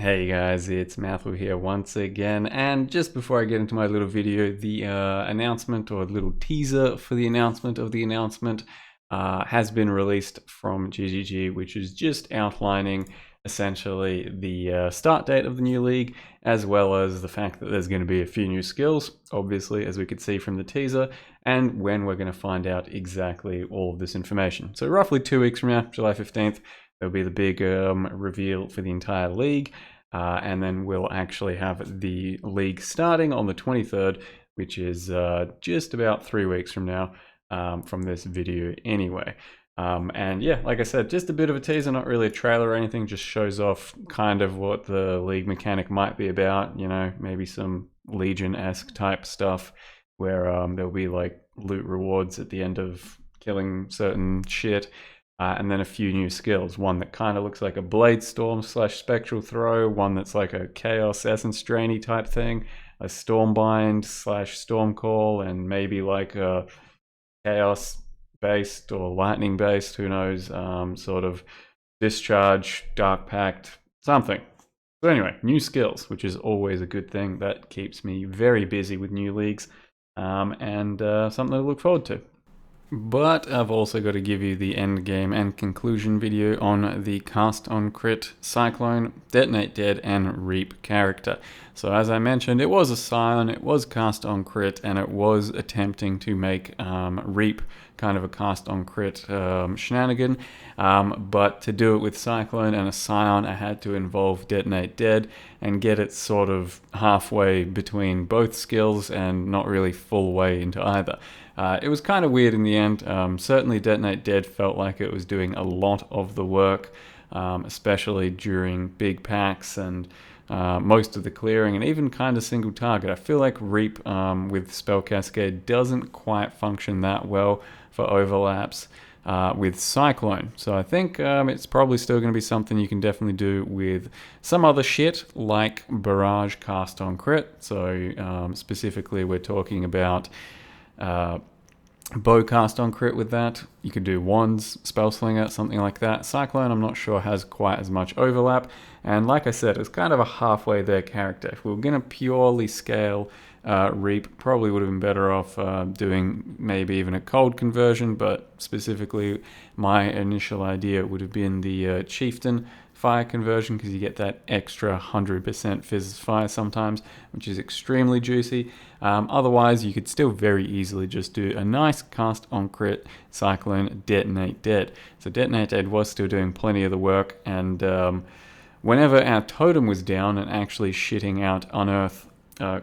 Hey guys, it's Matthew here once again, and just before I get into my little video, the announcement or little teaser for the announcement has been released from GGG, which is just outlining essentially the start date of the new league, as well as the fact that there's going to be a few new skills, obviously, as we could see from the teaser, and when we're going to find out exactly all of this information. So roughly 2 weeks from now, July 15th, there'll be the big reveal for the entire league. And then we'll actually have the league starting on the 23rd, which is just about 3 weeks from now from this video anyway. And yeah, like I said, just a bit of a teaser, not really a trailer or anything, just shows off kind of what the league mechanic might be about, you know, maybe some Legion-esque type stuff where there'll be like loot rewards at the end of killing certain shit. And then a few new skills. One that kind of looks like a Blade Storm / Spectral Throw. One that's like a Chaos Essence Drainy type thing. A Stormbind / Stormcall. And maybe like a Chaos based or Lightning based, who knows, sort of Discharge, Dark Pact, something. So anyway, new skills, which is always a good thing. That keeps me very busy with new leagues. And something to look forward to. But I've also got to give you the endgame and conclusion video on the Cast on Crit, Cyclone, Detonate Dead, and Reap character. So as I mentioned, it was a Scion, it was Cast on Crit, and it was attempting to make Reap kind of a Cast on Crit shenanigan. But to do it with Cyclone and a Scion, I had to involve Detonate Dead and get it sort of halfway between both skills and not really full way into either. It was kind of weird in the end. Certainly Detonate Dead felt like it was doing a lot of the work, especially during big packs and most of the clearing and even kind of single target. I feel like Reap with Spell Cascade doesn't quite function that well for overlaps with Cyclone. So I think it's probably still going to be something you can definitely do with some other shit like Barrage Cast on Crit. So specifically we're talking about Bow Cast on Crit with that. You could do Wands, Spellslinger, something like that. Cyclone, I'm not sure, has quite as much overlap. And like I said, it's kind of a halfway there character. If we were going to purely scale Reap, probably would have been better off doing maybe even a cold conversion, but specifically my initial idea would have been the Chieftain fire conversion, because you get that extra 100% fizz fire sometimes, which is extremely juicy. Otherwise, you could still very easily just do a nice Cast on Crit, Cyclone, Detonate Dead. So Detonate Dead was still doing plenty of the work, and whenever our totem was down and actually shitting out Unearth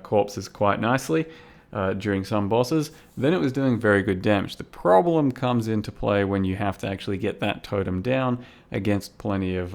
corpses quite nicely during some bosses, then it was doing very good damage. The problem comes into play when you have to actually get that totem down against plenty of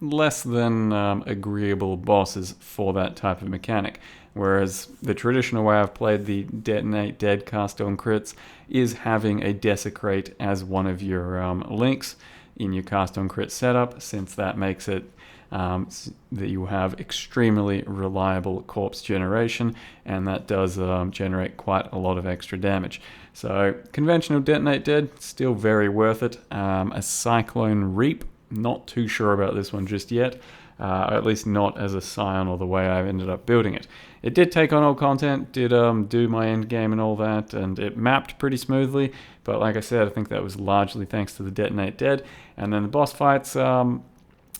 less than agreeable bosses for that type of mechanic. Whereas the traditional way I've played the Detonate Dead Cast on Crits is having a Desecrate as one of your links in your Cast on Crit setup, since that makes it that you have extremely reliable corpse generation, and that does generate quite a lot of extra damage. So conventional Detonate Dead, still very worth it. A Cyclone Reap, not too sure about this one just yet, at least not as a Scion or the way I've ended up building it. It did take on old content, did do my end game and all that, and it mapped pretty smoothly, but like I said, I think that was largely thanks to the Detonate Dead. And then the boss fights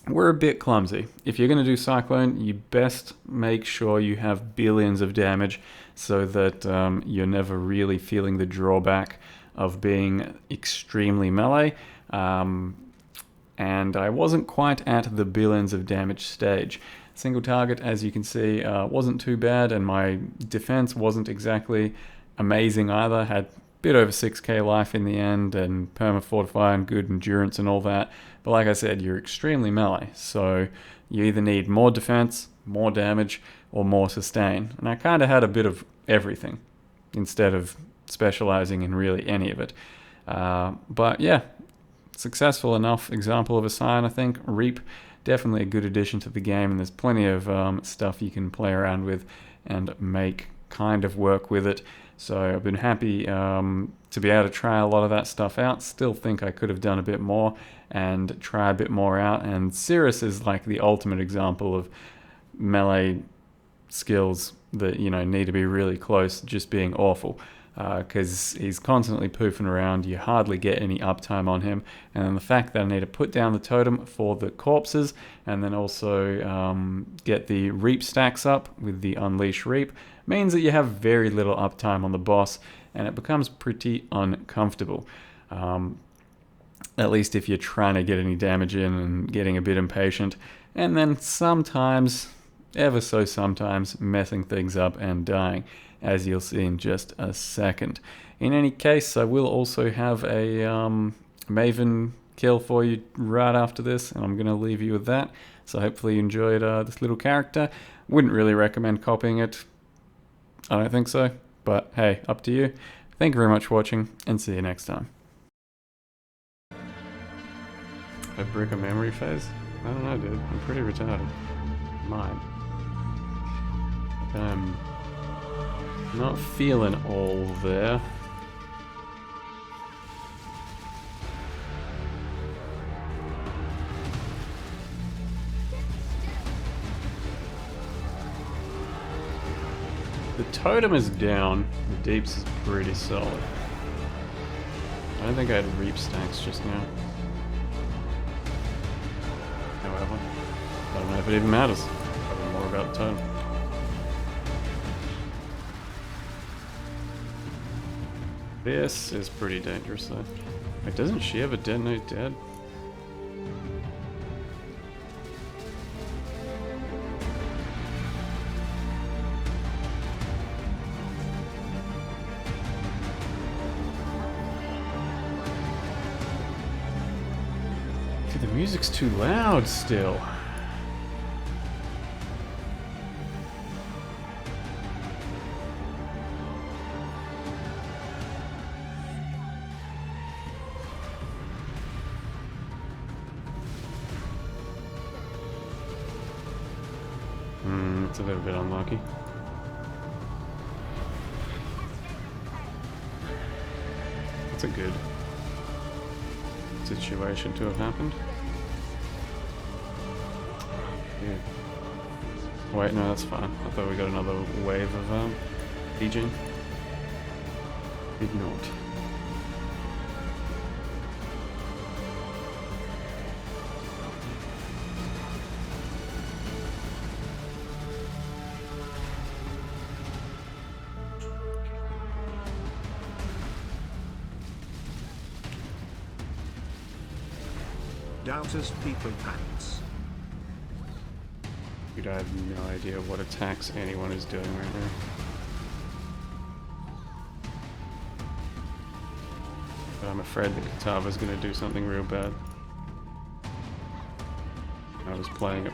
were a bit clumsy. If you're going to do Cyclone, you best make sure you have billions of damage so that you're never really feeling the drawback of being extremely melee. And I wasn't quite at the billions of damage stage. Single target, as you can see, wasn't too bad, and my defense wasn't exactly amazing either. Had a bit over 6k life in the end, and perma fortify and good endurance and all that. But like I said, you're extremely melee, so you either need more defense, more damage, or more sustain. And I kind of had a bit of everything instead of specializing in really any of it. But yeah, successful enough example of a Scion, I think. Reap, definitely a good addition to the game, and there's plenty of stuff you can play around with and make kind of work with it. So I've been happy to be able to try a lot of that stuff out. Still think I could have done a bit more and try a bit more out. And Cirrus is like the ultimate example of melee skills that, you know, need to be really close, just being awful. Because he's constantly poofing around, you hardly get any uptime on him, and then the fact that I need to put down the totem for the corpses, and then also get the reap stacks up with the Unleash Reap, means that you have very little uptime on the boss, and it becomes pretty uncomfortable. At least if you're trying to get any damage in and getting a bit impatient, and then sometimes, ever so sometimes, messing things up and dying, as you'll see in just a second. In any case, I will also have a Maven kill for you right after this, and I'm going to leave you with that. So hopefully you enjoyed this little character. Wouldn't really recommend copying it. I don't think so, but hey, up to you. Thank you very much for watching, and see you next time. A brick of memory phase? I don't know, dude. I'm pretty retarded. Mine. Not feeling all there. The totem is down, the deeps is pretty solid. I don't think I had reap stacks just now. However, I don't know if it even matters. Probably more about the totem. This is pretty dangerous though. Wait, doesn't she have a Detonate dead? Dude, the music's too loud still. It's a little bit unlucky. It's a good situation to have happened. Yeah. Wait, no, that's fine. I thought we got another wave of aging. Did not. Doubters people pants. Dude, I have no idea what attacks anyone is doing right now. But I'm afraid that Katava's gonna do something real bad. I was playing it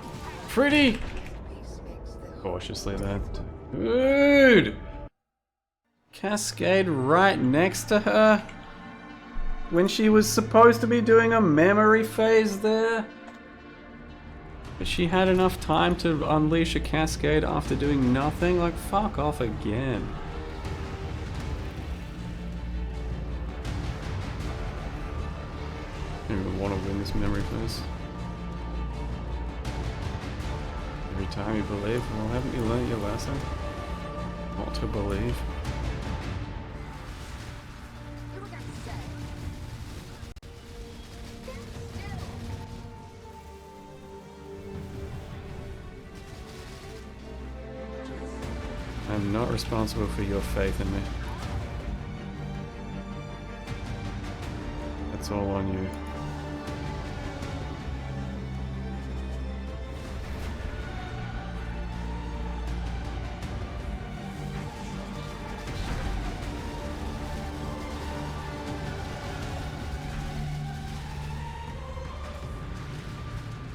pretty cautiously there. Dude! Cascade right next to her? When she was supposed to be doing a memory phase there? But she had enough time to unleash a cascade after doing nothing? Like, fuck off again. I don't even want to win this memory phase. Every time you believe, well, haven't you learned your lesson? Not to believe. I'm not responsible for your faith in me. That's all on you.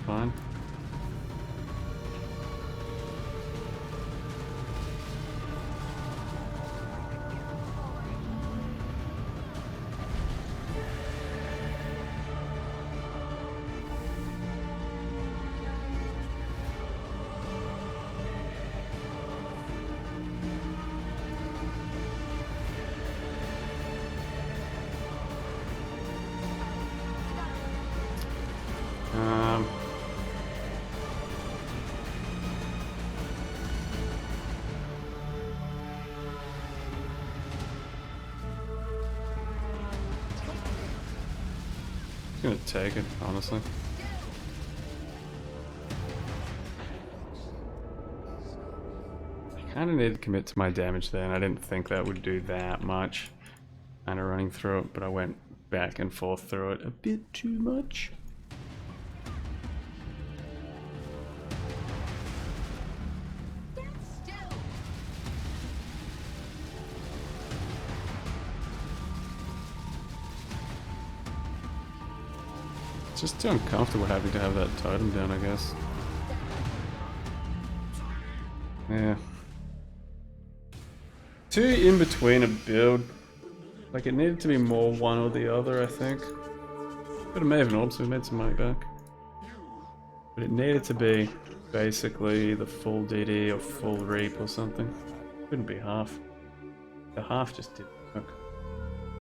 Fine. gonna take it, honestly. I kind of need to commit to my damage there, and I didn't think that would do that much. Kind of running through it, but I went back and forth through it a bit too much. It's just too uncomfortable having to have that totem down, I guess. Yeah. Too in between a build. Like, it needed to be more one or the other, I think. Could have made an orb, so we made some money back. But it needed to be basically the full DD or full reap or something. Couldn't be half. The half just didn't work.